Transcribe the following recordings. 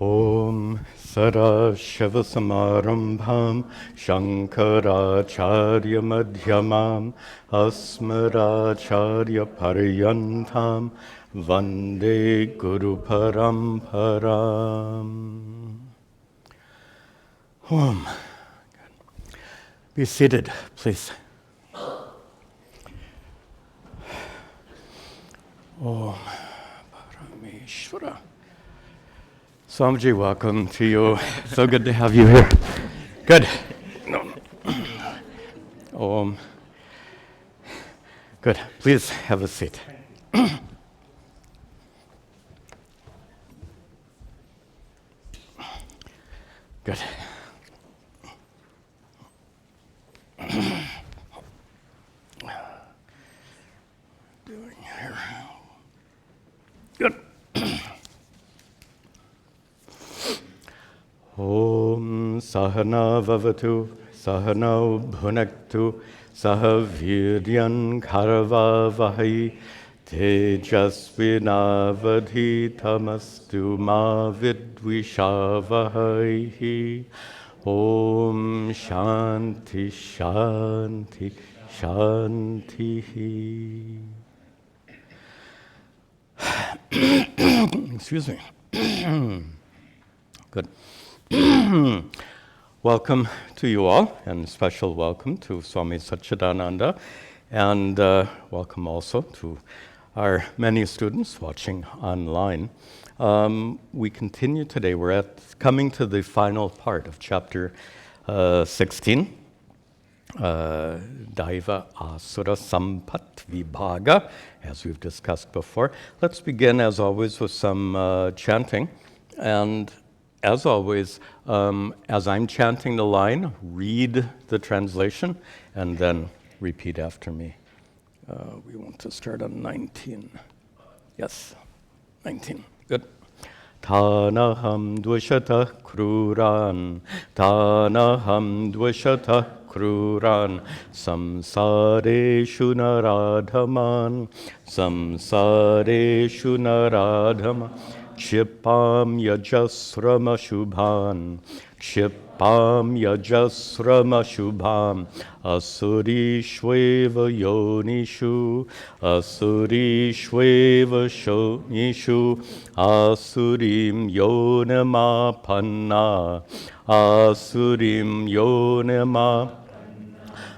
Om Sarashivasamarambham Shankaracharya Madhyamam Asmaracharya Paryantam Vande Guru Paramparam. Om. Be seated, please. Om Parameshvara. Swamiji, welcome to you. So good to have you here. Good. Good. Please have a seat. Good. Doing here. Good. Om Sahana Vavatu Sahana Bhunaktu Sahaviryan Karavavahi Tejasvinavadhitamastu ma vidvishavahai. Om Shanti Shanti Shanti. Excuse me. Good. Welcome to you all, and special welcome to Swami Tadatmananda, and welcome also to our many students watching online. We continue today. We're coming to the final part of chapter 16, Daiva Asura Sampat Vibhaga, as we've discussed before. Let's begin, as always, with some chanting. And as always, as I'm chanting the line, read the translation and then repeat after me. We want to start on 19. Yes, 19. Good. Tanaham dvashata kruran, tanaham dvashata kruran, samsareshu naradhaman, samsareshu naradhaman. Kshipam yajasrama shubhan, kshipam yajasrama shubham, asurishveva yonishu, asurishveva shonishu, asurim yonamapanna, asurim yonamapanna.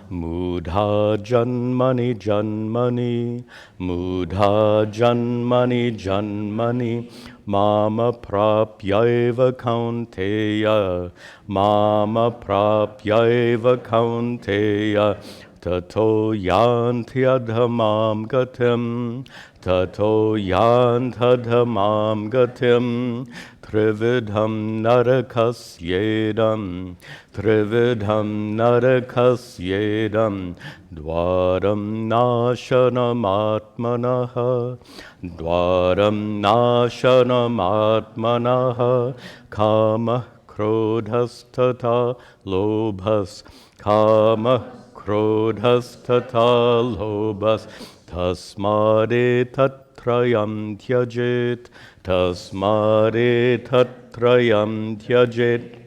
Mudha janmani janmani, mudha janmani janmani, mama prapyaiva kaunteya, mama prapyaiva kaunteya, tato yanti adhamam gatim, tato yanti adhamam gatim, trividham narakasyedam, trividham narakasyedam, dvaram nashanam atmanaha, dvaram nashanam atmanaha, kama krodhastata lobhas, kama krodhastata lobhas, tasmade tatrayam tyajet, tasmade tatrayam tyajet.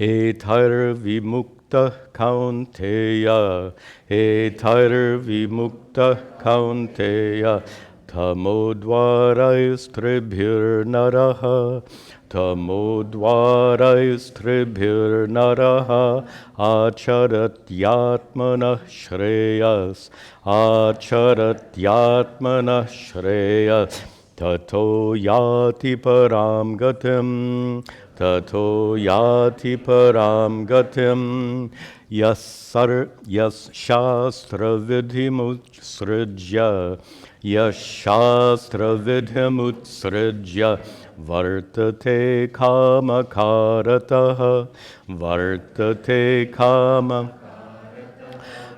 Etar vimukta kaunteya, etar vimukta kaunteya, tamodvaraistribhir naraha, tamodvaraistribhir naraha, acharatyatmana shreyas, acharatyatmana shreyas, tato yati param gatim, tato yati param gatim, yas shastra vidhimutsrijya, yas shastra vidhimutsrijya, vartate kama karataha, vartate kama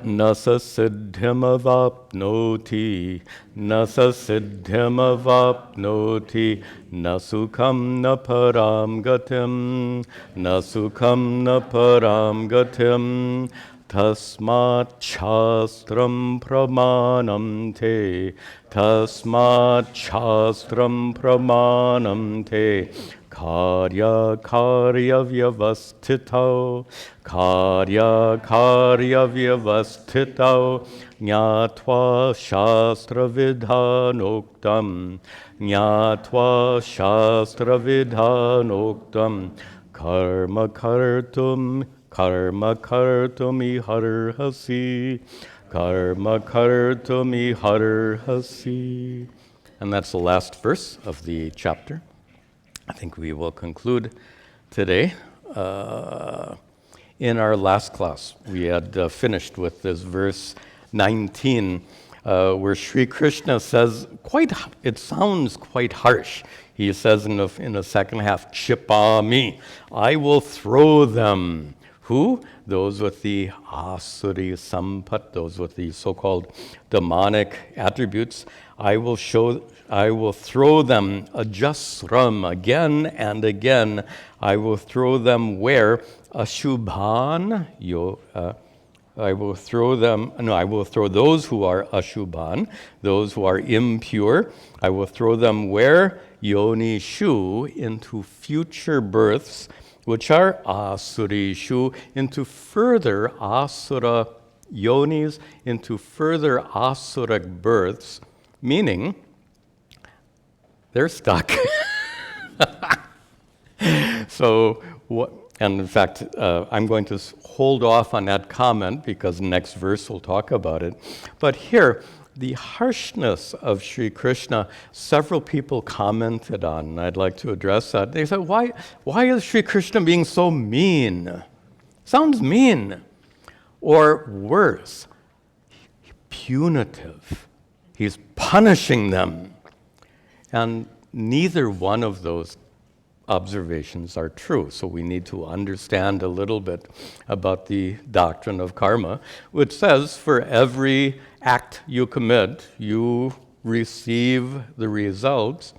Nasa siddhyam avapnoti, nasa siddhyam avapnoti, nasukam na param gatim, nasukam na param gatim, Tasmat Shastram Pramanam Te. Tasmat Shastram Pramanam Te. Karya Karya Vyavastitau. Karya Karya Vyavastitau. Nyatva Shastra Vidhanoktam. Nyatva Shastra Vidhanoktam. Karma Kartum iharhasi. Karma kartum iharhasi. And that's the last verse of the chapter. I think we will conclude today. In our last class, we had finished with this verse 19, where Sri Krishna says, it sounds quite harsh. He says in the second half, Chipami, I will throw them. Who? Those with the asuri sampat, those with the so-called demonic attributes. I will throw them ajasram, again and again. I will throw them where? Ashubhan. I will throw those who are ashubhan, those who are impure. I will throw them where? Yonishu, into future births, which are asurishu, into further asura yonis, into further asuric births, meaning they're stuck. So, and in fact, I'm going to hold off on that comment because next verse will talk about it. But here, the harshness of Sri Krishna, several people commented on, and I'd like to address that. They said, why is Sri Krishna being so mean? Sounds mean. Or worse, punitive. He's punishing them. And neither one of those observations are true. So we need to understand a little bit about the doctrine of karma, which says for every act you commit, you receive the results.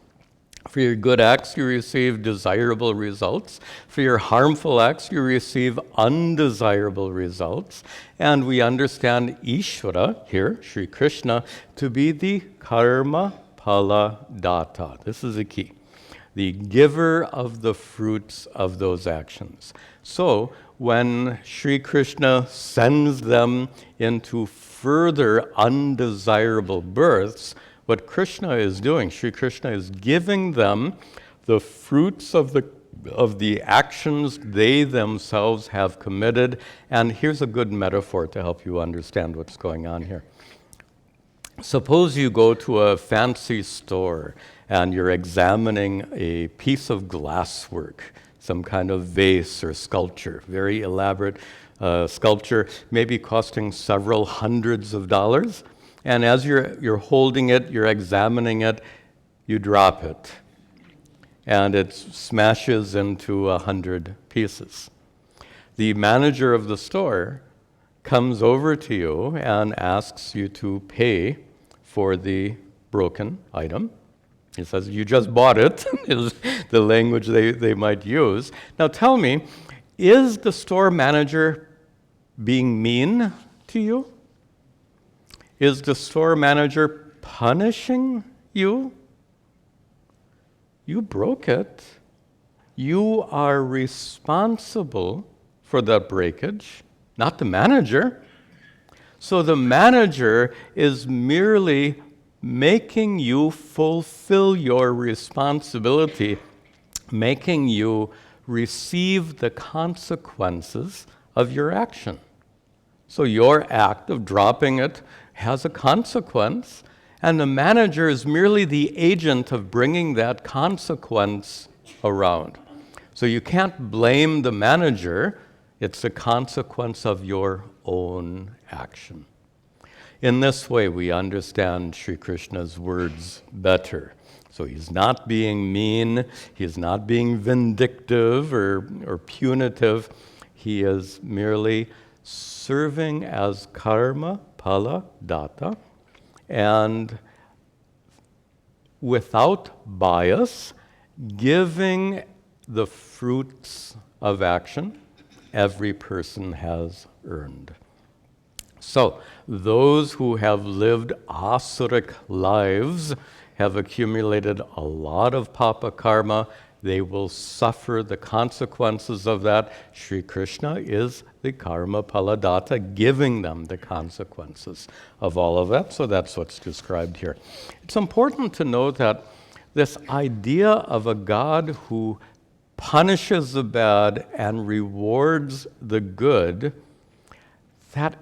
For your good acts, you receive desirable results. For your harmful acts, you receive undesirable results. And we understand Ishvara, here, Sri Krishna, to be the karma phala data. This is the key. The giver of the fruits of those actions. So, when Sri Krishna sends them into further undesirable births, what Krishna is doing, Sri Krishna is giving them the fruits of the actions they themselves have committed. And here's a good metaphor to help you understand what's going on here. Suppose you go to a fancy store and you're examining a piece of glasswork, some kind of vase or sculpture, very elaborate sculpture, maybe costing several hundreds of dollars. And as you're holding it, you're examining it, you drop it. And it smashes into 100 pieces. The manager of the store comes over to you and asks you to pay for the broken item. He says, you just bought it, is the language they might use. Now tell me, is the store manager being mean to you? Is the store manager punishing you? You broke it. You are responsible for that breakage, not the manager. So the manager is merely making you fulfill your responsibility, making you receive the consequences of your action. So your act of dropping it has a consequence, and the manager is merely the agent of bringing that consequence around. So you can't blame the manager, it's a consequence of your own action. In this way, we understand Sri Krishna's words better. So he's not being mean, he's not being vindictive or punitive. He is merely serving as karma phala data, and without bias, giving the fruits of action every person has earned. So those who have lived asuric lives have accumulated a lot of papa karma. They will suffer the consequences of that. Sri Krishna is the karma paladatta, giving them the consequences of all of that. So that's what's described here. It's important to know that this idea of a God who punishes the bad and rewards the good, that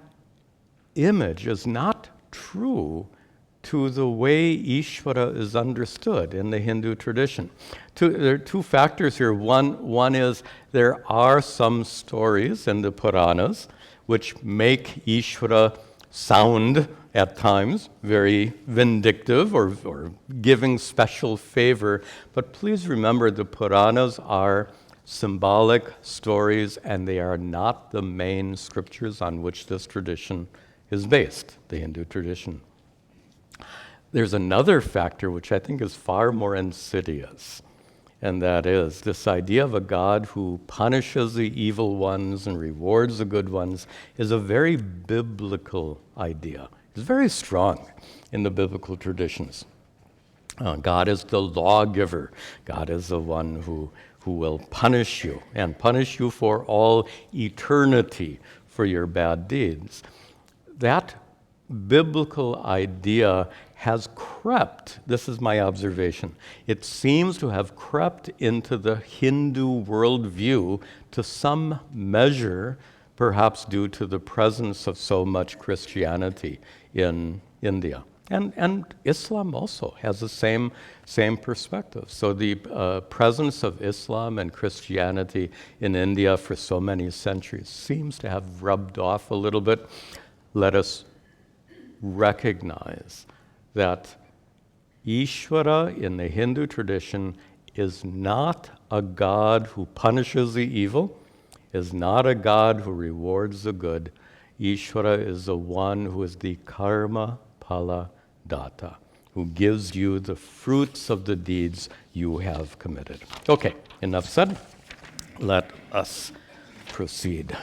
image is not true to the way Ishvara is understood in the Hindu tradition. There are two factors here. One is there are some stories in the Puranas which make Ishvara sound at times very vindictive or giving special favor. But please remember, the Puranas are symbolic stories, and they are not the main scriptures on which this tradition is based, the Hindu tradition. There's another factor which I think is far more insidious, and that is this idea of a God who punishes the evil ones and rewards the good ones is a very biblical idea. It's very strong in the biblical traditions. God is the lawgiver. God is the one who will punish you, and punish you for all eternity for your bad deeds. That biblical idea has crept, this is my observation, it seems to have crept into the Hindu worldview to some measure, perhaps due to the presence of so much Christianity in India. And Islam also has the same perspective. So the presence of Islam and Christianity in India for so many centuries seems to have rubbed off a little bit. Let us recognize that Ishvara in the Hindu tradition is not a God who punishes the evil, is not a God who rewards the good. Ishvara is the one who is the karma pala datta, who gives you the fruits of the deeds you have committed. Okay, enough said. Let us proceed.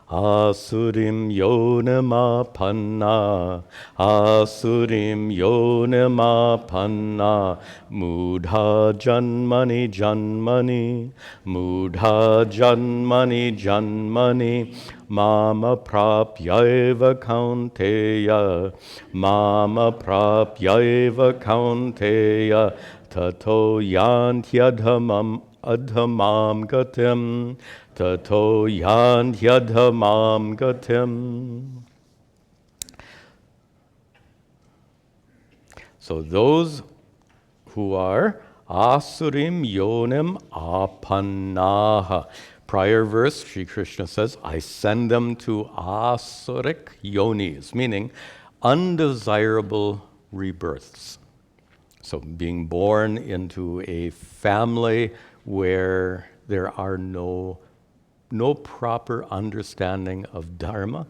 Asurim yonemapanna, asurim yonemapanna, mudha janmani janmani, mudha janmani janmani, mama prapyaiva kaunteya, mama prapyaiva kaunteya, tato yantyadhamam adhamam gatim, tato yantyadhamam gatim. So those who are asurim yonim apannaha. Prior verse, Sri Krishna says, I send them to asuric yonis, meaning undesirable rebirths. So being born into a family where there are no proper understanding of Dharma,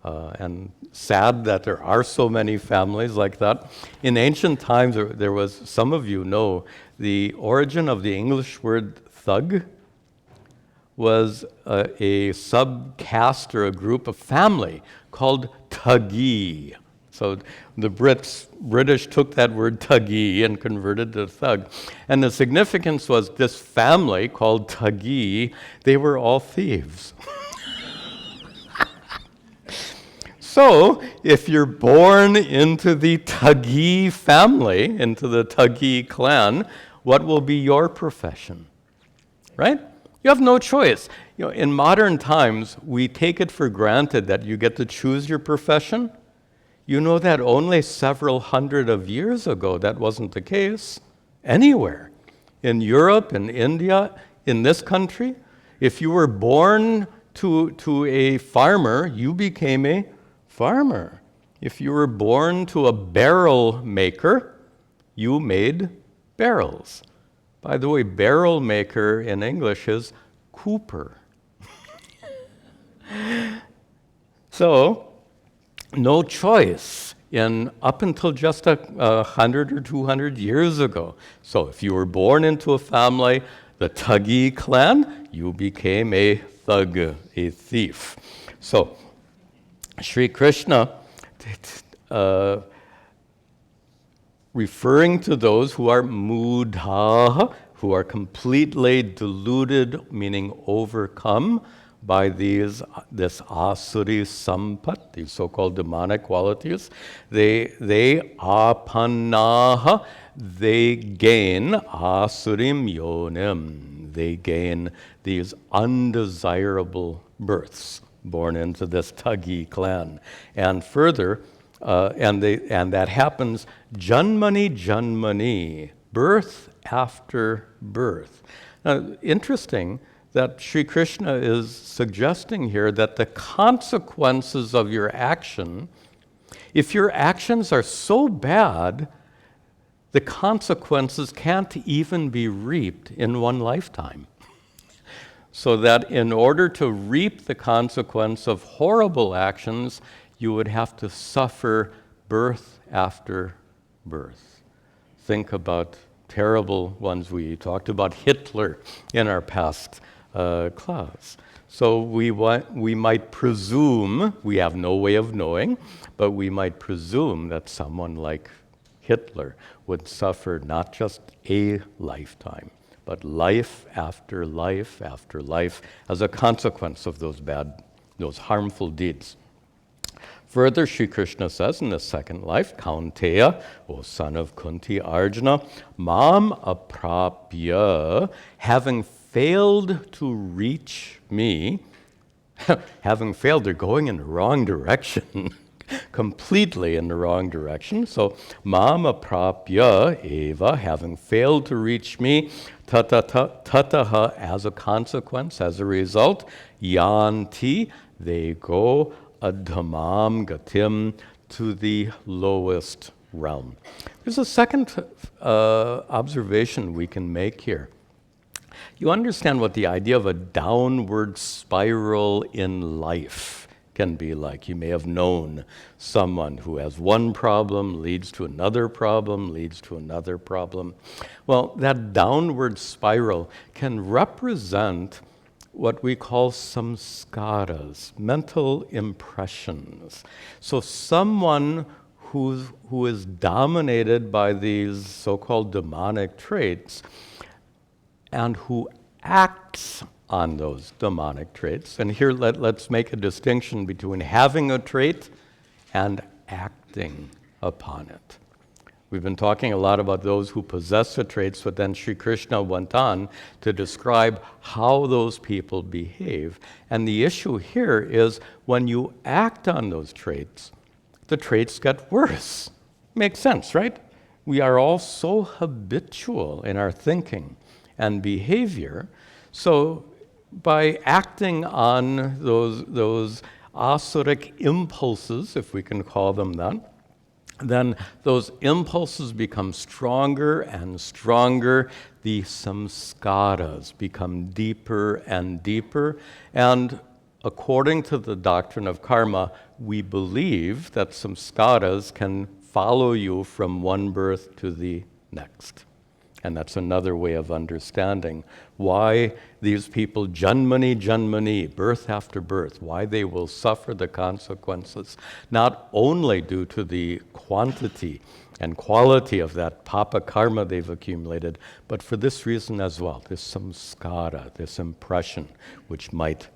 and sad that there are so many families like that. In ancient times, there was, some of you know, the origin of the English word thug was a subcaste or a group of family called Thugee. So the British took that word Thugee and converted to thug. And the significance was this family called Thugee, they were all thieves. So if you're born into the Thugee family, into the Thugee clan, what will be your profession? Right? You have no choice. You know, in modern times, we take it for granted that you get to choose your profession. You know that only several hundred of years ago, that wasn't the case anywhere. In Europe, in India, in this country, if you were born to a farmer, you became a farmer. If you were born to a barrel maker, you made barrels. By the way, barrel maker in English is cooper. So, no choice up until just 100 or 200 years ago. So if you were born into a family, the Thugee clan, you became a thug, a thief. So Sri Krishna, referring to those who are mudha, who are completely deluded, meaning overcome by this asuri sampat, these so-called demonic qualities. They apanaha, they gain asurim yonim, they gain these undesirable births, born into this Thagi clan. And further, and that happens janmani, birth after birth. Now, interesting that Sri Krishna is suggesting here that the consequences of your action, if your actions are so bad, the consequences can't even be reaped in one lifetime. So that in order to reap the consequence of horrible actions, you would have to suffer birth after birth. Think about terrible ones. We talked about Hitler in our past class. So we might presume, we have no way of knowing, but we might presume that someone like Hitler would suffer not just a lifetime, but life after life after life as a consequence of those harmful deeds. Further, Sri Krishna says in the second life, Kaunteya, O son of Kunti Arjuna, mam aprapya, having failed to reach me, having failed, they're going in the wrong direction, completely in the wrong direction. So, mam aprapya eva, having failed to reach me, tataha, as a consequence, as a result, yanti, they go adhamam gatim, to the lowest realm. There's a second observation we can make here. You understand what the idea of a downward spiral in life can be like. You may have known someone who has one problem, leads to another problem, leads to another problem. Well, that downward spiral can represent what we call samskaras, mental impressions. So someone who is dominated by these so-called demonic traits and who acts on those demonic traits. And here let's make a distinction between having a trait and acting upon it. We've been talking a lot about those who possess the traits, but then Sri Krishna went on to describe how those people behave. And the issue here is when you act on those traits, the traits get worse. Makes sense, right? We are all so habitual in our thinking and behavior. So by acting on those asuric impulses, if we can call them that, then those impulses become stronger and stronger. The samskaras become deeper and deeper. And according to the doctrine of karma, we believe that samskaras can follow you from one birth to the next. And that's another way of understanding why these people, janmani, birth after birth, why they will suffer the consequences, not only due to the quantity and quality of that papa karma they've accumulated, but for this reason as well, this samskara, this impression, which might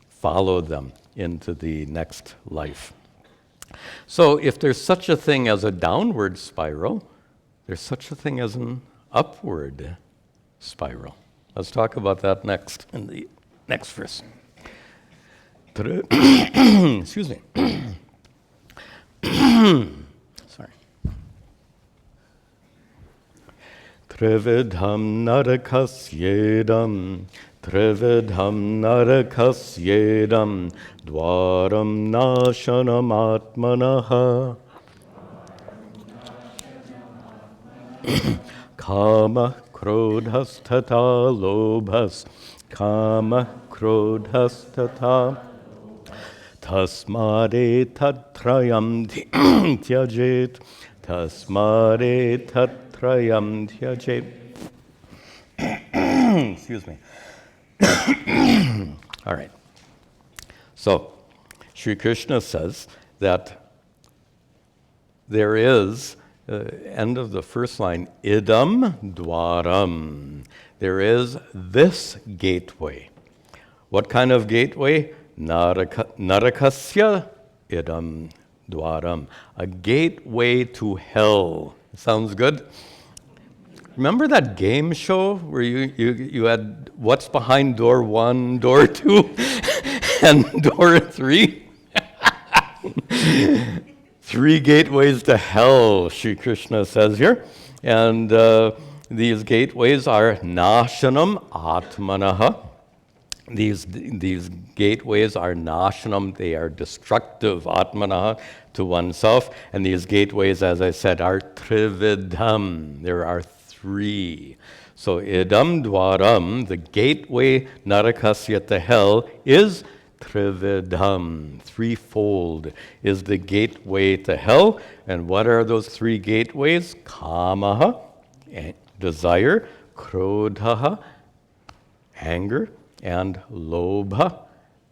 follow them into the next life. So if there's such a thing as a downward spiral, there's such a thing as an upward spiral. Let's talk about that next in the next verse. Excuse me. Sorry. Trividham narakasyedam, trividham narakasyedam, dwaram nashanam atmanaha. Kama krodhas tata lobhas, kama krodhas tata, tasmade tatrayam tyajet, tasmade tatrayam tyajet. Excuse me. All right. So, Sri Krishna says that there is, end of the first line, idam dwaram. There is this gateway. What kind of gateway? Narakasya idam dwaram. A gateway to hell. Sounds good? Remember that game show where you had what's behind door 1, door 2, and door 3? 3 gateways to hell, Sri Krishna says here. And these gateways are nashanam atmanaha. These gateways are nashanam, they are destructive, atmanaha, to oneself. And these gateways, as I said, are trividham. There are 3. So idam dwaram, the gateway narakasya to hell, is trividham. 3-fold is the gateway to hell. And what are those 3 gateways? Kamaha, desire, krodhaha, anger, and lobha,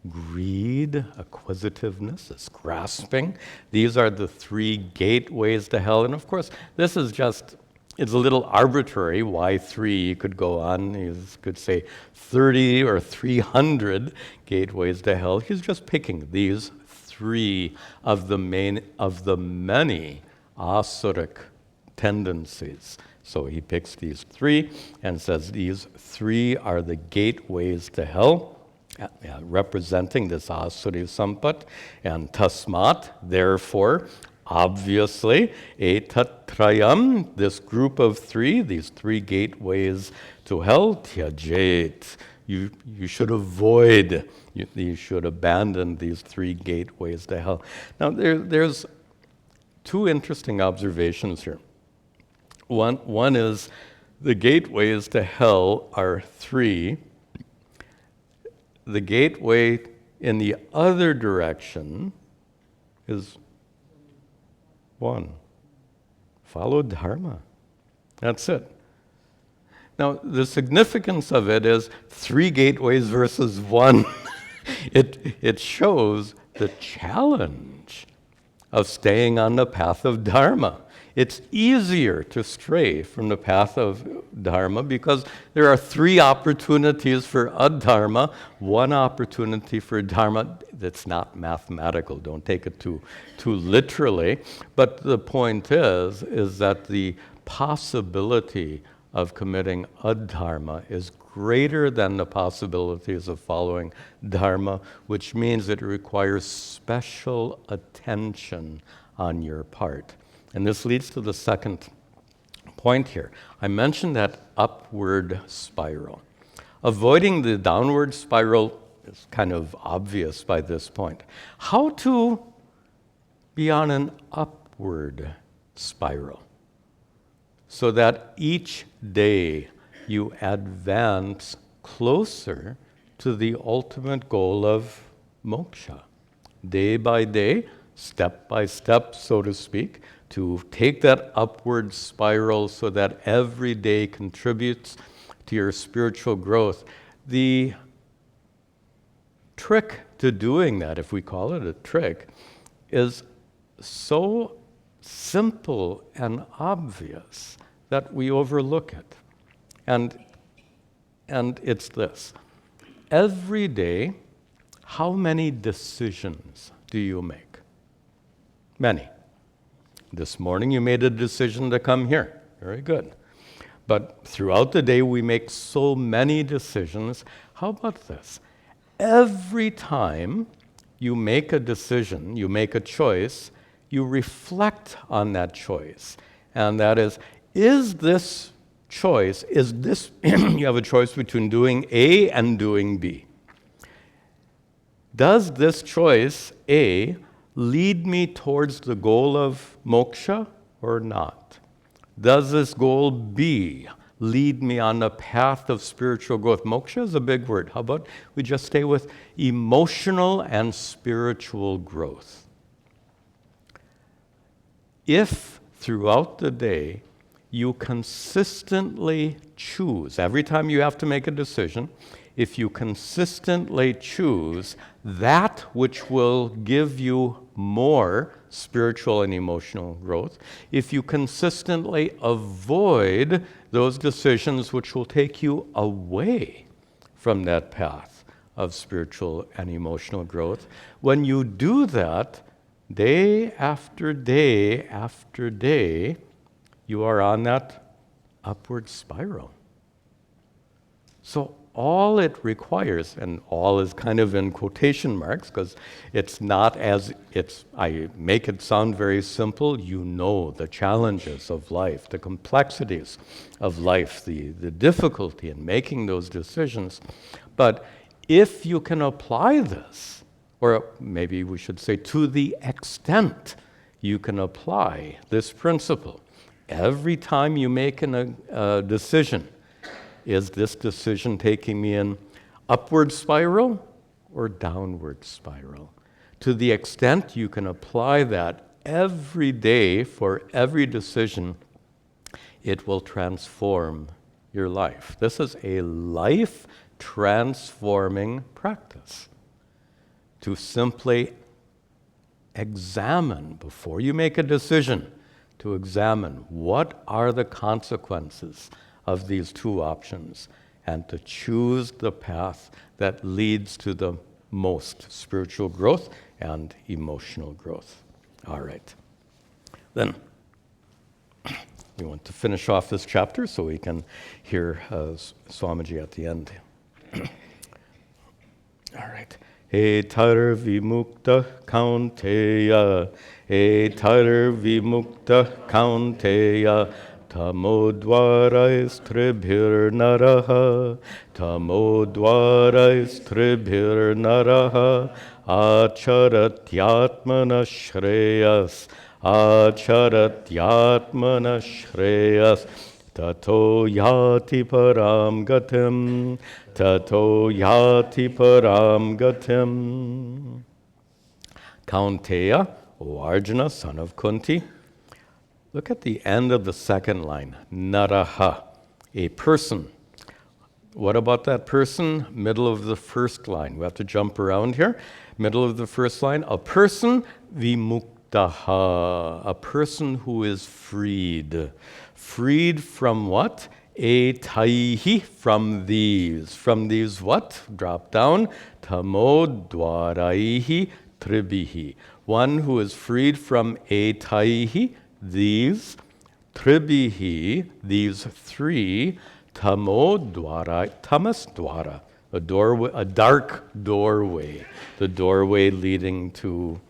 greed, acquisitiveness, is grasping. These are the 3 gateways to hell. And of course, this is just, it's a little arbitrary. Why 3? You could go on, you could say 30 or 300 gateways to hell. He's just picking these 3 of the many asuric tendencies. So he picks these 3 and says these 3 are the gateways to hell, representing this asuri sampat. And tasmat, therefore, obviously, etatrayam, this group of 3, these 3 gateways to hell, tyajet. You should avoid, you should abandon these 3 gateways to hell. Now, there's 2 interesting observations here. One is the gateways to hell are 3. The gateway in the other direction is 1. Follow dharma. That's it. Now, the significance of it is 3 gateways versus 1. It shows the challenge of staying on the path of dharma. It's easier to stray from the path of dharma because there are 3 opportunities for adharma, 1 opportunity for dharma. That's not mathematical. Don't take it too literally. But the point is that the possibility of committing adharma is greater than the possibilities of following dharma, which means it requires special attention on your part. And this leads to the second point here. I mentioned that upward spiral. Avoiding the downward spiral is kind of obvious by this point. How to be on an upward spiral so that each day you advance closer to the ultimate goal of moksha. Day by day, step by step, so to speak, to take that upward spiral so that every day contributes to your spiritual growth. The trick to doing that, if we call it a trick, is so simple and obvious that we overlook it. And it's this. Every day, how many decisions do you make? Many. This morning you made a decision to come here. Very good. But throughout the day we make so many decisions. How about this? Every time you make a decision, you make a choice, you reflect on that choice. And that is this choice, you have a choice between doing A and doing B. Does this choice, A, lead me towards the goal of moksha or not? Does this goal B lead me on the path of spiritual growth? Moksha is a big word. How about we just stay with emotional and spiritual growth? If throughout the day you consistently choose, every time you have to make a decision, if you consistently choose that which will give you more spiritual and emotional growth, if you consistently avoid those decisions which will take you away from that path of spiritual and emotional growth, when you do that, day after day after day, you are on that upward spiral. So all it requires, and all is kind of in quotation marks because it's not I make it sound very simple. You know the challenges of life, the complexities of life, the difficulty in making those decisions. But if you can apply this, or maybe we should say to the extent you can apply this principle, every time you make a decision, is this decision taking me in upward spiral or downward spiral? To the extent you can apply that every day for every decision, it will transform your life. This is a life-transforming practice. To simply examine, before you make a decision, to examine what are the consequences of these two options, and to choose the path that leads to the most spiritual growth and emotional growth. All right. Then we want to finish off this chapter so we can hear Swamiji at the end. All right. Etar vimukta kaunteya, etar vimukta kaunteya, tamodvaraistrebhir naraha, tamodvaraistrebhir naraha, acharatyatmana shreyas, acharatyatmana shreyas, tato yati param gatim, tato yati param gatim. Kaunteya, O Arjuna, son of Kunti, look at the end of the second line, naraha, a person. What about that person? Middle of the first line. We have to jump around here. Middle of the first line, a person, vimuktaha, a person who is freed. Freed from what? Etaihi, from these. From these what? Drop down. Tamodvaraihi tribihi. One who is freed from etaihi, these, tribihi, these three, tamodvara, tamasdvara, a doorway, a dark doorway, the doorway leading to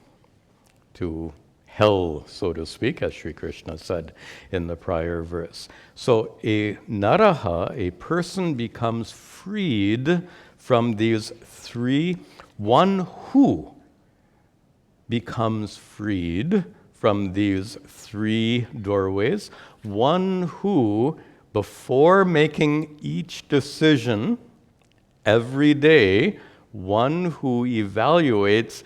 hell, so to speak, as Sri Krishna said in the prior verse. So a naraha, a person becomes freed from these three. One who becomes freed from these three doorways. One who, before making each decision every day, one who evaluates,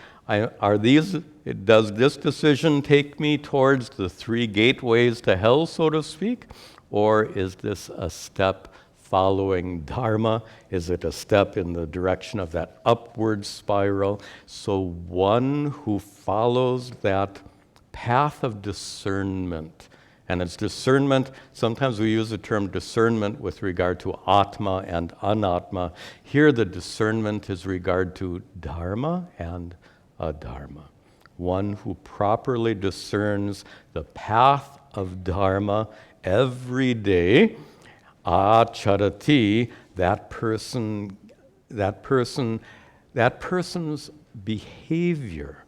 does this decision take me towards the three gateways to hell, so to speak? Or is this a step following Dharma? Is it a step in the direction of that upward spiral? So one who follows that path of discernment, and it's discernment, sometimes we use the term discernment with regard to Atma and Anatma. Here the discernment is regard to Dharma and Adharma. One who properly discerns the path of Dharma every day, acharati, that person's behavior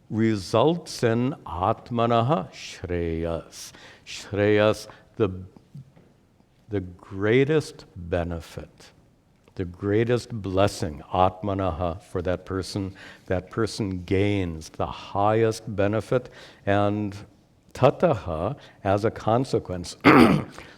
results in atmanaha shreyas. Shreyas, the greatest benefit, the greatest blessing, atmanaha, for that person. That person gains the highest benefit, and tataha, as a consequence.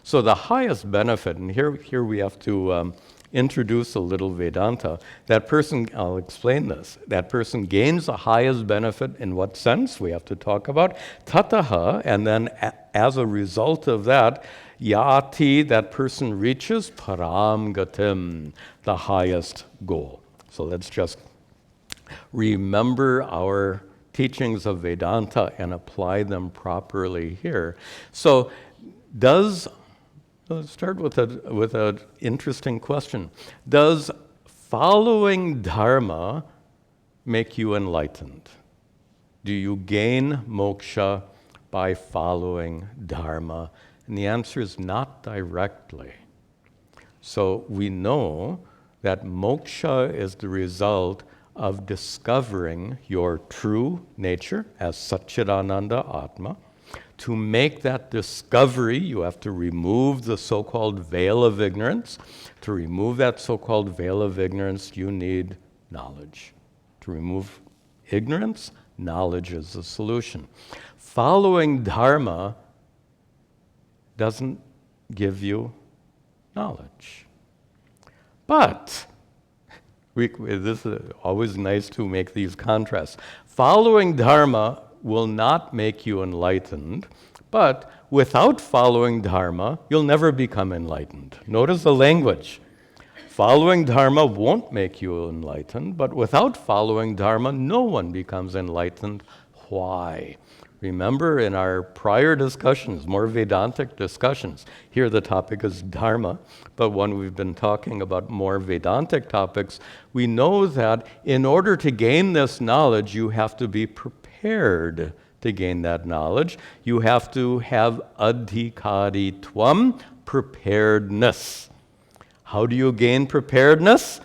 So the highest benefit, and here we have to introduce a little Vedanta. That person, I'll explain this, that person gains the highest benefit in what sense? We have to talk about tataha, and then as a result of that, Yati, that person reaches param gatim, the highest goal. So let's just remember our teachings of Vedanta and apply them properly here. So let's start with an interesting question. Does following Dharma make you enlightened? Do you gain moksha by following Dharma? And the answer is not directly. So we know that moksha is the result of discovering your true nature as Satchidananda Atma. To make that discovery, you have to remove the so-called veil of ignorance. To remove that so-called veil of ignorance, you need knowledge. To remove ignorance, knowledge is the solution. Following Dharma doesn't give you knowledge. But this is always nice to make these contrasts. Following Dharma will not make you enlightened, but without following Dharma, you'll never become enlightened. Notice the language. Following Dharma won't make you enlightened, but without following Dharma, no one becomes enlightened. Why? Remember in our prior discussions, more Vedantic discussions, here the topic is Dharma, but when we've been talking about more Vedantic topics, we know that in order to gain this knowledge, you have to be prepared to gain that knowledge. You have to have adhikaritvam, preparedness. How do you gain preparedness?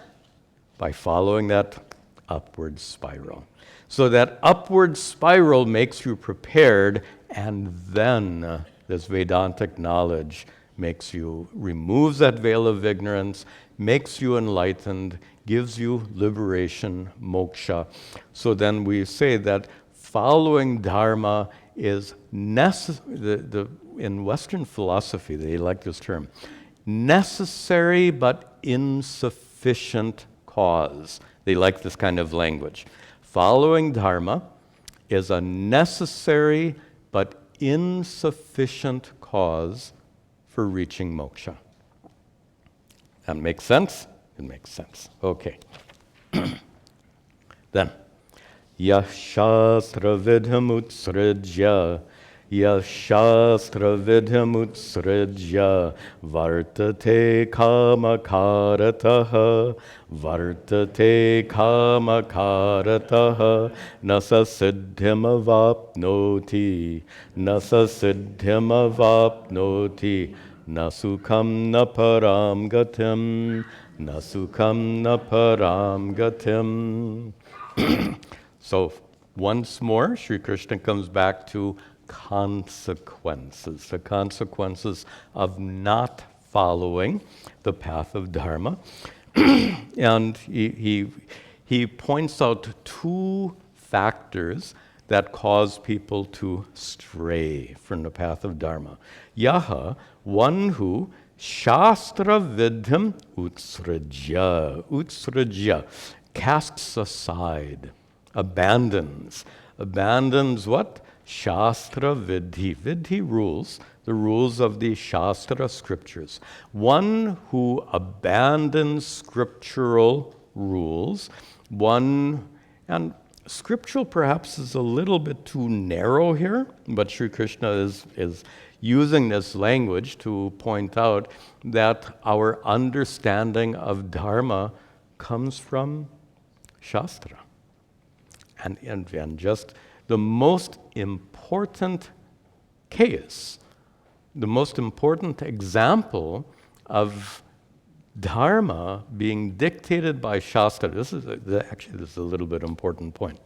By following that upward spiral. So that upward spiral makes you prepared, and then this Vedantic knowledge removes that veil of ignorance, makes you enlightened, gives you liberation, moksha. So then we say that following Dharma is necessary. In Western philosophy, they like this term, necessary but insufficient cause. They like this kind of language. Following Dharma is a necessary but insufficient cause for reaching moksha. That makes sense? It makes sense. Okay. Then, Yashastra vidhamutsrijya Yashastra-vidhamutsrijya vartate kamakarataha vartate kamakarataha nasa siddhimavapnoti nasa siddhimavapnoti nasukam na param gatim nasukam na param gatim. So once more, Sri Krishna comes back to consequences, the consequences of not following the path of Dharma. And he points out two factors that cause people to stray from the path of Dharma. Yaha, one who Shastra vidham utsrajya, utsrajya, casts aside, abandons what? Shastra vidhi. Vidhi rules, the rules of the Shastra scriptures. One who abandons scriptural rules, and scriptural perhaps is a little bit too narrow here, but Sri Krishna is using this language to point out that our understanding of Dharma comes from Shastra. And just the most important case, the most important example of Dharma being dictated by Shastra, this is a little bit important point.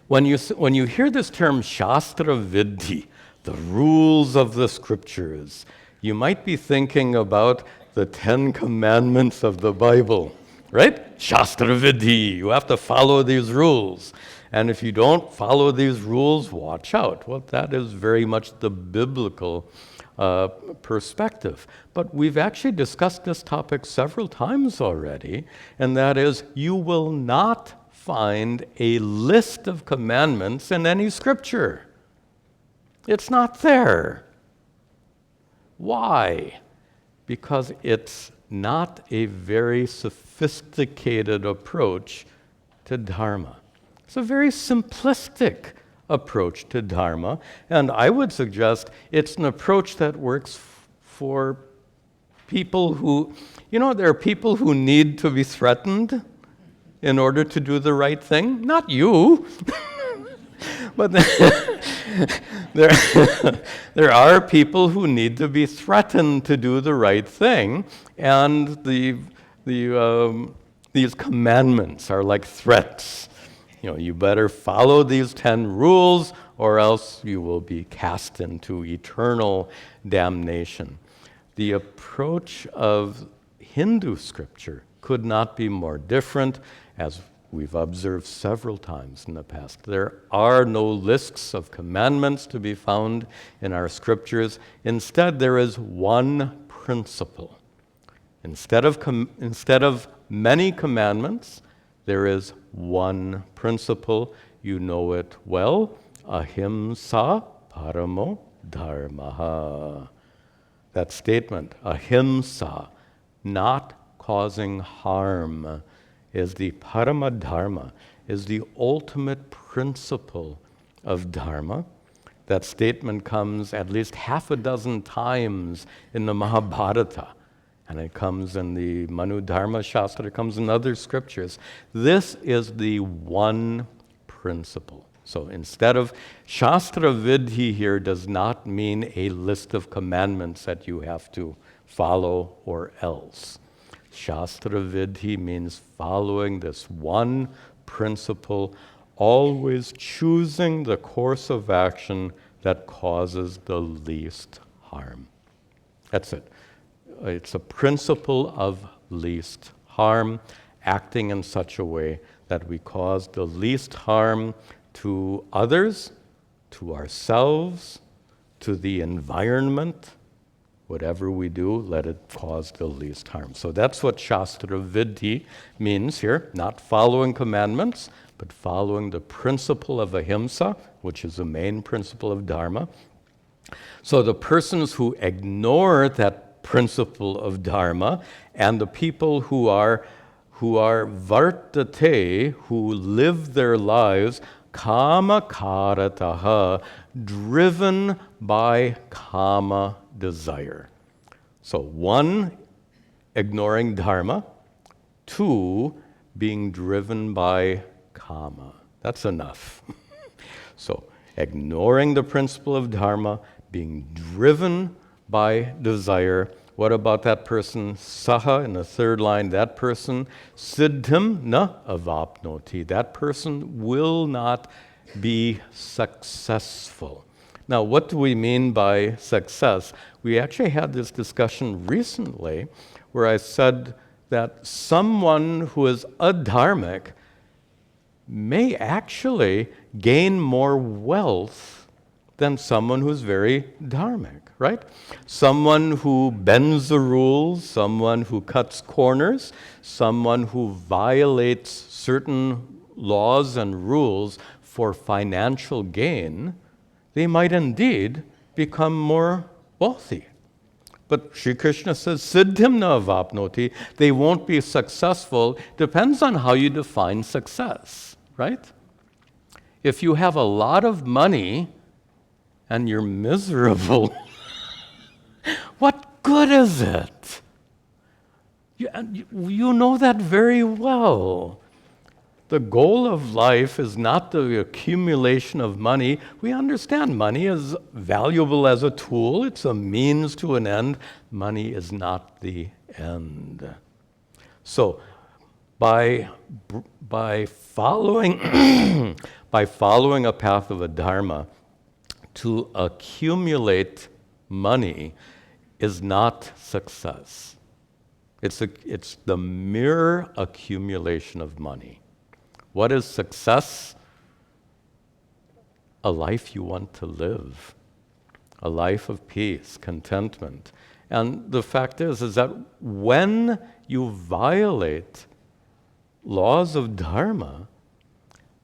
When you hear this term Shastra Vidhi, the rules of the scriptures, you might be thinking about the 10 Commandments of the Bible, right? Shastra Vidhi, you have to follow these rules. And if you don't follow these rules, watch out. Well, that is very much the biblical perspective. But we've actually discussed this topic several times already, and that is, you will not find a list of commandments in any scripture. It's not there. Why? Because it's not a very sophisticated approach to Dharma. It's a very simplistic approach to Dharma, and I would suggest it's an approach that works for people who, there are people who need to be threatened in order to do the right thing. Not you. But there are people who need to be threatened to do the right thing, and these commandments are like threats. You better follow these 10 rules, or else you will be cast into eternal damnation. The approach of Hindu scripture could not be more different, as we've observed several times in the past. There are no lists of commandments to be found in our scriptures. Instead, there is one principle. Instead of many commandments, there is one principle. You know it well. Ahimsa paramo dharmaha. That statement, ahimsa, not causing harm, is the parama dharma, is the ultimate principle of Dharma. That statement comes at least half a dozen times in the Mahabharata, and it comes in the Manu Dharma Shastra, it comes in other scriptures. This is the one principle. So instead of Shastra Vidhi here does not mean a list of commandments that you have to follow or else. Shastra Vidhi means following this one principle, always choosing the course of action that causes the least harm. That's it. It's a principle of least harm, acting in such a way that we cause the least harm to others, to ourselves, to the environment. Whatever we do, let it cause the least harm. So that's what Shastra Vidhi means here, not following commandments, but following the principle of ahimsa, which is the main principle of Dharma. So the persons who ignore that principle of Dharma, and the people who are vartate, who live their lives kama karataha, driven by kama desire. So 1, ignoring Dharma. 2, being driven by kama. That's enough. So ignoring the principle of Dharma, being driven by desire. What about that person? Saha, in the third line, that person, siddhim na avapnoti. That person will not be successful. Now, what do we mean by success? We actually had this discussion recently where I said that someone who is adharmic may actually gain more wealth than someone who's very dharmic, right? Someone who bends the rules, someone who cuts corners, someone who violates certain laws and rules for financial gain, they might indeed become more wealthy. But Sri Krishna says, siddhim na avapnoti, they won't be successful. Depends on how you define success, right? If you have a lot of money and you're miserable, what good is it? You know that very well. The goal of life is not the accumulation of money. We understand money is valuable as a tool. It's a means to an end. Money is not the end. So, by following by following a path of a dharma, to accumulate money is not success. It's the mere accumulation of money. What is success? A life you want to live, a life of peace, contentment. And the fact is that when you violate laws of dharma,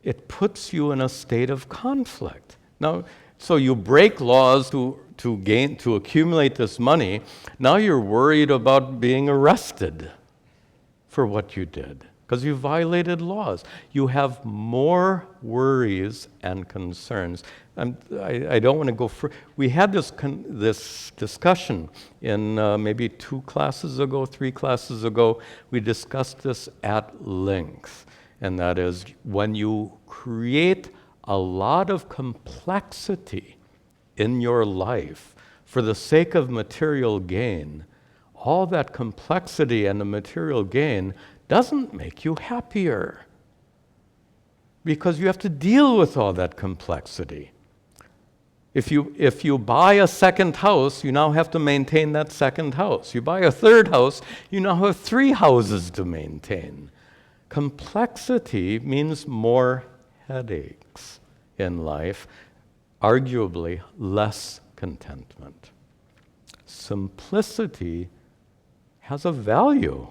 it puts you in a state of conflict. Now, so you break laws to to accumulate this money, now you're worried about being arrested for what you did because you violated laws. You have more worries and concerns. I don't want to go further. We had this discussion in maybe 2 classes ago, 3 classes ago. We discussed this at length, and that is when you create a lot of complexity in your life for the sake of material gain, all that complexity and the material gain doesn't make you happier because you have to deal with all that complexity. If you buy a second house, you now have to maintain that second house. You buy a third house, you now have 3 houses to maintain. Complexity means more headaches in life, arguably less contentment. Simplicity has a value.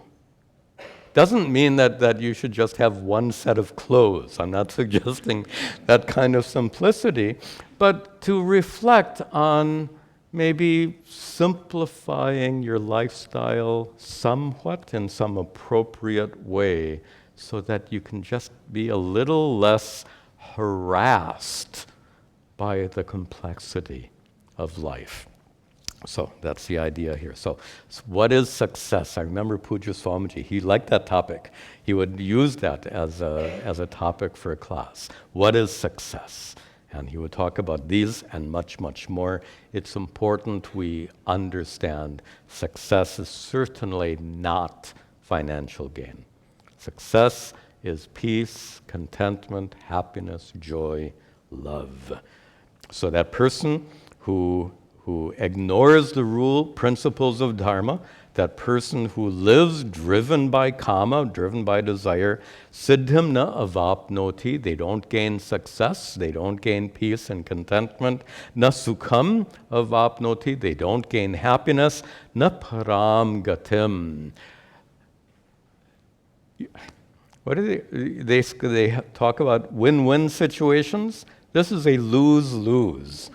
Doesn't mean that you should just have one set of clothes. I'm not suggesting that kind of simplicity, but to reflect on maybe simplifying your lifestyle somewhat in some appropriate way so that you can just be a little less harassed by the complexity of life. So that's the idea here. So what is success? I remember Pujya Swamiji, he liked that topic. He would use that as a topic for a class. What is success? And he would talk about these and much, much more. It's important we understand success is certainly not financial gain. Success is peace, contentment, happiness, joy, love. So that person who ignores the principles of dharma, that person who lives driven by kama, driven by desire, siddhim na avapnoti, they don't gain success, they don't gain peace and contentment, na sukham avapnoti, they don't gain happiness, na param gatim. What do they talk about win-win situations? This is a lose-lose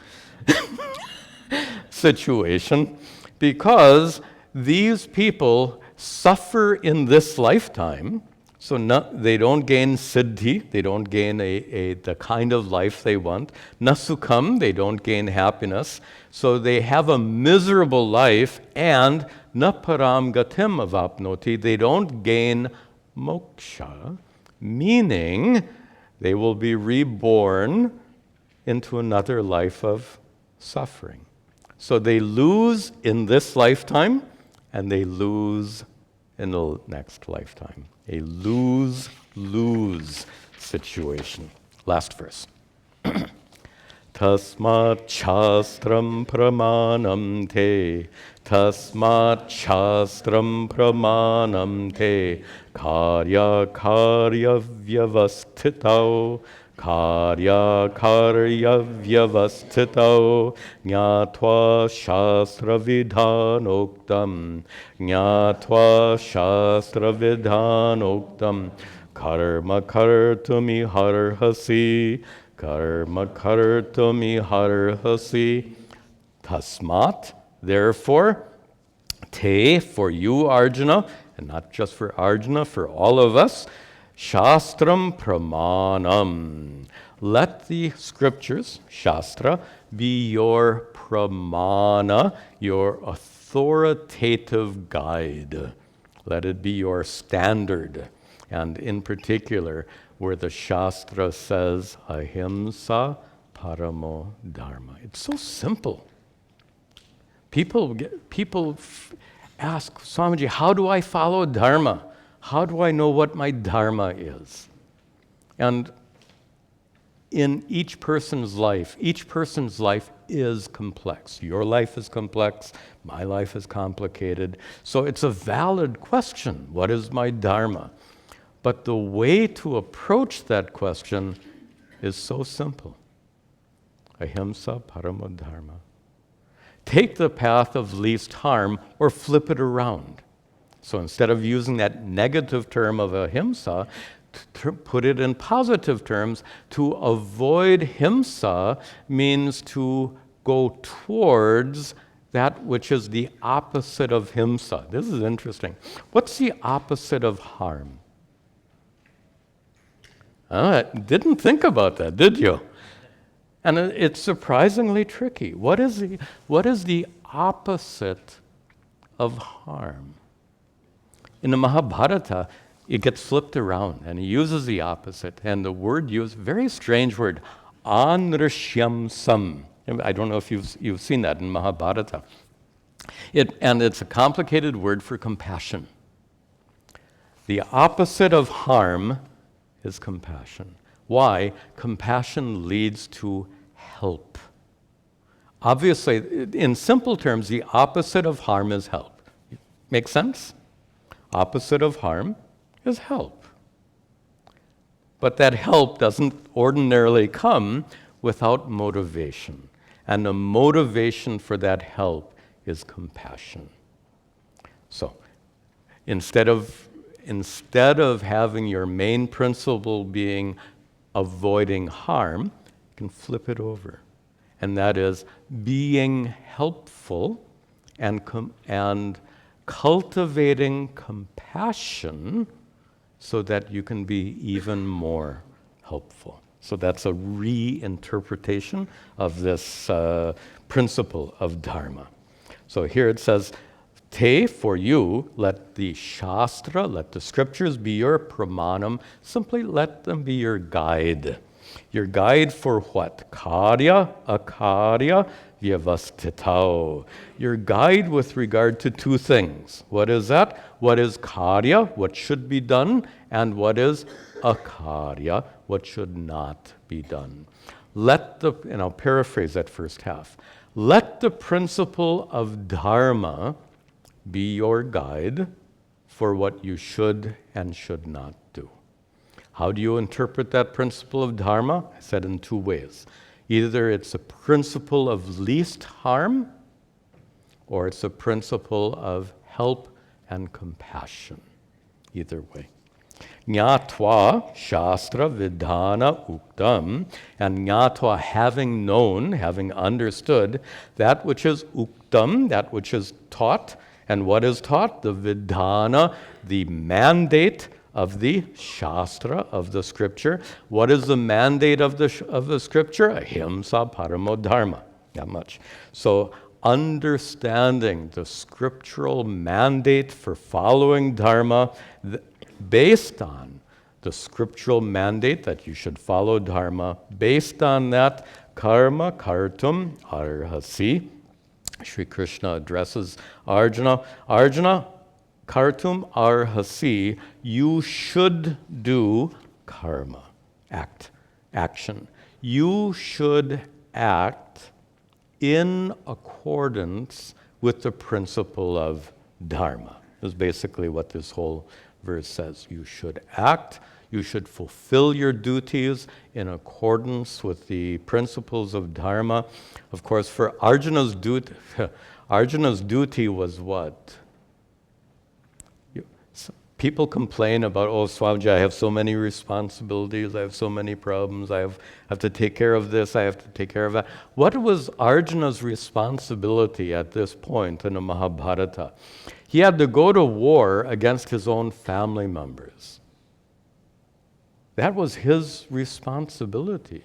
situation because these people suffer in this lifetime, so they don't gain siddhi, they don't gain the kind of life they want. Nasukam, they don't gain happiness, so they have a miserable life, and naparam gatim avapnoti, they don't gain moksha, meaning they will be reborn into another life of suffering. So they lose in this lifetime, and they lose in the next lifetime. A lose-lose situation. Last verse. Tasmat shastram pramanam te, tasmat shastram pramanam te, karya karya vyavastitau, karya karya vyavastitau, jnatva shastra vidhanoktam, jnatva shastra vidhanoktam, karma kartumi harhasi, karma kartumi harhasi. Tasmat, therefore, te, for you, Arjuna, and not just for Arjuna, for all of us, shastram pramanam. Let the scriptures, shastra, be your pramana, your authoritative guide. Let it be your standard. And in particular, where the Shastra says, ahimsa paramo dharma. It's so simple. People ask, Swamiji, how do I follow dharma? How do I know what my dharma is? And in each person's life is complex. Your life is complex, my life is complicated. So it's a valid question, what is my dharma? But the way to approach that question is so simple. Ahimsa paramo dharma. Take the path of least harm or flip it around. So instead of using that negative term of ahimsa, put it in positive terms. To avoid himsa means to go towards that which is the opposite of himsa. This is interesting. What's the opposite of harm? Didn't think about that, did you? And it's surprisingly tricky. What is the opposite of harm? In the Mahabharata, it gets flipped around, and he uses the opposite. And the word used, very strange word, anrishyamsam. I don't know if you've seen that in Mahabharata. And it's a complicated word for compassion. The opposite of harm is compassion. Why? Compassion leads to help. Obviously, in simple terms, the opposite of harm is help. Make sense? Opposite of harm is help. But that help doesn't ordinarily come without motivation. And the motivation for that help is compassion. So, instead of having your main principle being avoiding harm, you can flip it over. And that is being helpful and cultivating compassion so that you can be even more helpful. So that's a reinterpretation of this principle of dharma. So here it says, Te, for you, let the Shastra, let the scriptures be your pramanam. Simply let them be your guide. Your guide for what? Karya, akarya, vyavastitao. Your guide with regard to two things. What is that? What is karya, what should be done, and what is akarya, what should not be done. And I'll paraphrase that first half. Let the principle of dharma be your guide for what you should and should not do. How do you interpret that principle of dharma? I said in two ways. Either it's a principle of least harm, or it's a principle of help and compassion. Either way. Jnatva shastra vidhana uktam, and jnatva, having known, having understood that which is uktam, that which is taught. And what is taught? The vidhana, the mandate of the Shastra, of the scripture. What is the mandate of the scripture? Ahimsa paramo dharma. That much. So understanding the scriptural mandate for following dharma based on the scriptural mandate that you should follow dharma, based on that karma kartum arhasi. Sri Krishna addresses Arjuna. Arjuna, kartum arhasi, you should do karma, action. You should act in accordance with the principle of dharma. Is basically what this whole verse says. You should act, you should fulfill your duties in accordance with the principles of dharma. Of course, for Arjuna's duty was what? People complain about, oh, Swamiji, I have so many responsibilities, I have so many problems, I have to take care of this, I have to take care of that. What was Arjuna's responsibility at this point in the Mahabharata? He had to go to war against his own family members. That was his responsibility.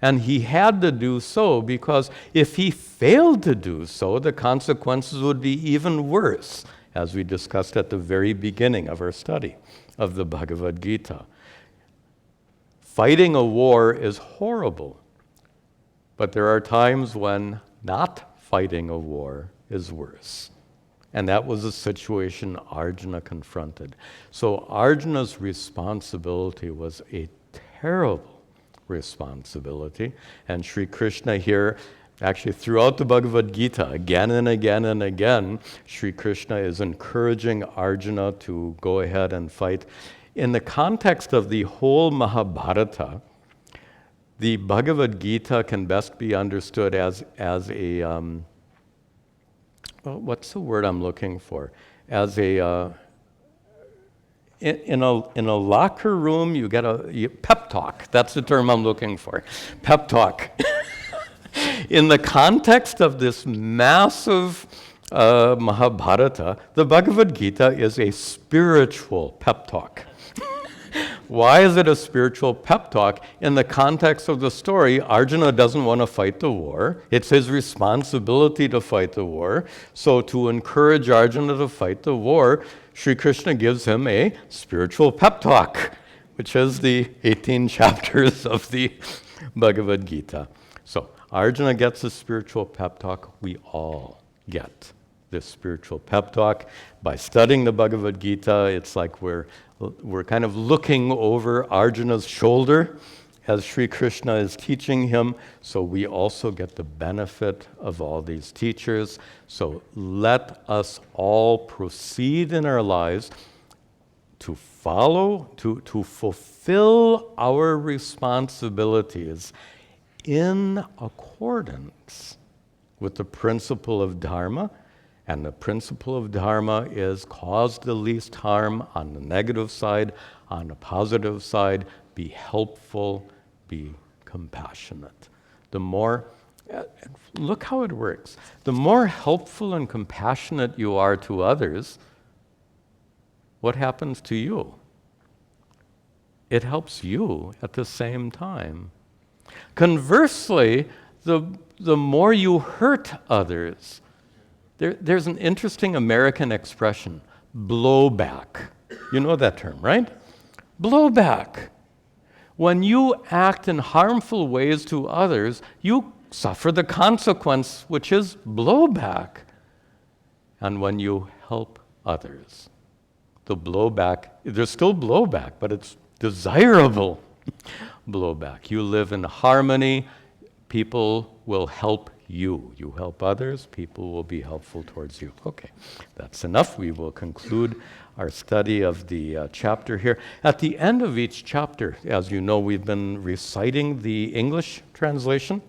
And he had to do so because if he failed to do so, the consequences would be even worse, as we discussed at the very beginning of our study of the Bhagavad Gita. Fighting a war is horrible, but there are times when not fighting a war is worse. And that was the situation Arjuna confronted. So Arjuna's responsibility was a terrible responsibility. And Sri Krishna here, actually throughout the Bhagavad Gita, again and again and again, Sri Krishna is encouraging Arjuna to go ahead and fight. In the context of the whole Mahabharata, the Bhagavad Gita can best be understood as a what's the word I'm looking for? As a in a locker room, you get a pep talk. That's the term I'm looking for. Pep talk. In the context of this massive Mahabharata, the Bhagavad Gita is a spiritual pep talk. Why is it a spiritual pep talk? In the context of the story, Arjuna doesn't want to fight the war. It's his responsibility to fight the war. So to encourage Arjuna to fight the war, Sri Krishna gives him a spiritual pep talk, which is the 18 chapters of the Bhagavad Gita. So Arjuna gets a spiritual pep talk. We all get this spiritual pep talk. By studying the Bhagavad Gita, it's like we're kind of looking over Arjuna's shoulder as Sri Krishna is teaching him, so we also get the benefit of all these teachers. So let us all proceed in our lives to follow, to fulfill our responsibilities in accordance with the principle of Dharma. And the principle of Dharma is cause the least harm on the negative side, on the positive side, be helpful, be compassionate. The more, look how it works. The more helpful and compassionate you are to others, what happens to you? It helps you at the same time. Conversely, the more you hurt others, there's an interesting American expression, blowback. You know that term, right? Blowback. When you act in harmful ways to others, you suffer the consequence, which is blowback. And when you help others, the blowback, there's still blowback, but it's desirable blowback. You live in harmony, people will help you. You help others, people will be helpful towards you. Okay, that's enough. We will conclude our study of the chapter here. At the end of each chapter, as you know, we've been reciting the English translation.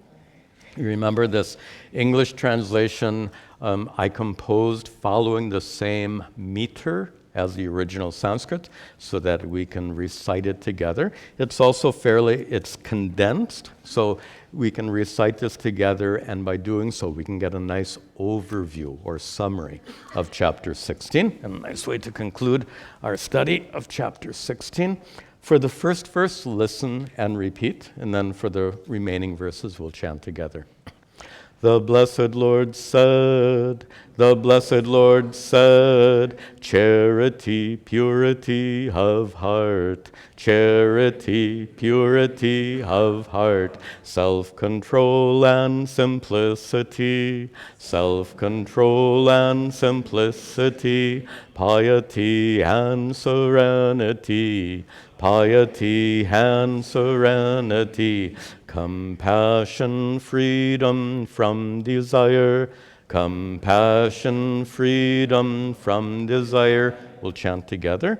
You remember this English translation I composed following the same meter as the original Sanskrit so that we can recite it together. It's also it's condensed, so we can recite this together, and by doing so, we can get a nice overview or summary of chapter 16, and a nice way to conclude our study of chapter 16. For the first verse, listen and repeat, and then for the remaining verses, we'll chant together. The blessed Lord said, charity, purity of heart, charity, purity of heart, self-control and simplicity, self-control and simplicity, piety and serenity, piety and serenity, compassion, freedom from desire, compassion, freedom from desire. We'll chant together.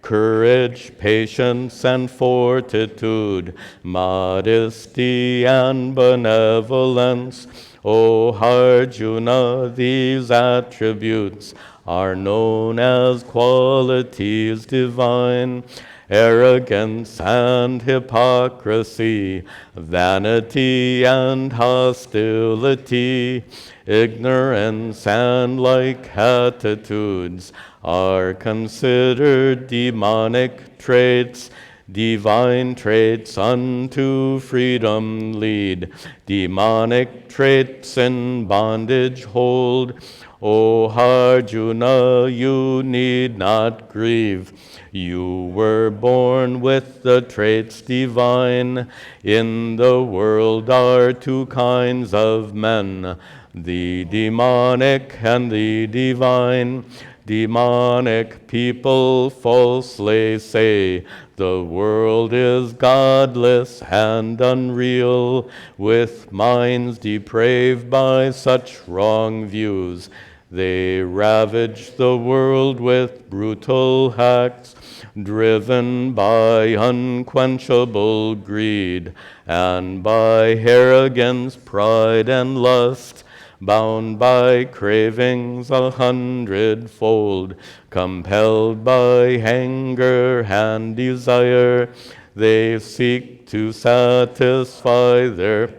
Courage, patience, and fortitude, modesty and benevolence. O Arjuna, these attributes are known as qualities divine. Arrogance and hypocrisy, vanity and hostility, ignorance and like attitudes are considered demonic traits. Divine traits unto freedom lead, demonic traits in bondage hold. O Arjuna, you need not grieve. You were born with the traits divine. In the world are two kinds of men, the demonic and the divine. Demonic people falsely say the world is godless and unreal, with minds depraved by such wrong views. They ravage the world with brutal acts, driven by unquenchable greed, and by arrogance, pride, and lust, bound by cravings 100-fold, compelled by anger and desire. They seek to satisfy their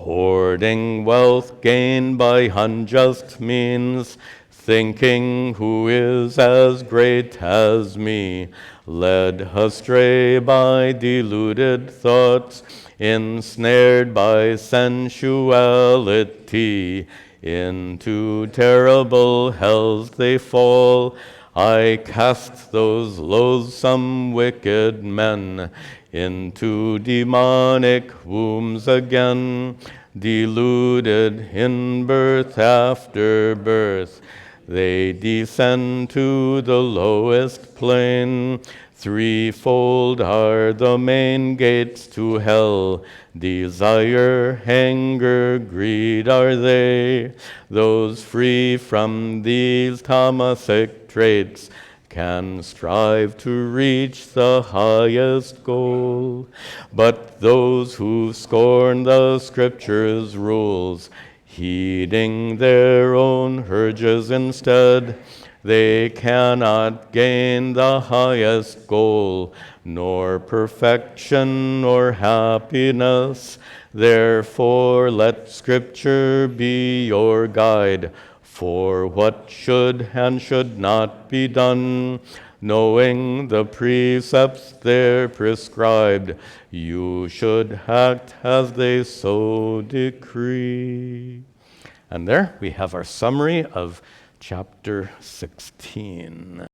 hoarding wealth gained by unjust means, thinking who is as great as me, led astray by deluded thoughts, ensnared by sensuality, into terrible hells they fall. I cast those loathsome wicked men into demonic wombs again, deluded in birth after birth. They descend to the lowest plane. Threefold are the main gates to hell. Desire, anger, greed are they. Those free from these tamasic traits can strive to reach the highest goal. But those who scorn the Scripture's rules, heeding their own urges instead, they cannot gain the highest goal, nor perfection nor happiness. Therefore, let Scripture be your guide for what should and should not be done. Knowing the precepts there prescribed, you should act as they so decree. And there we have our summary of chapter 16.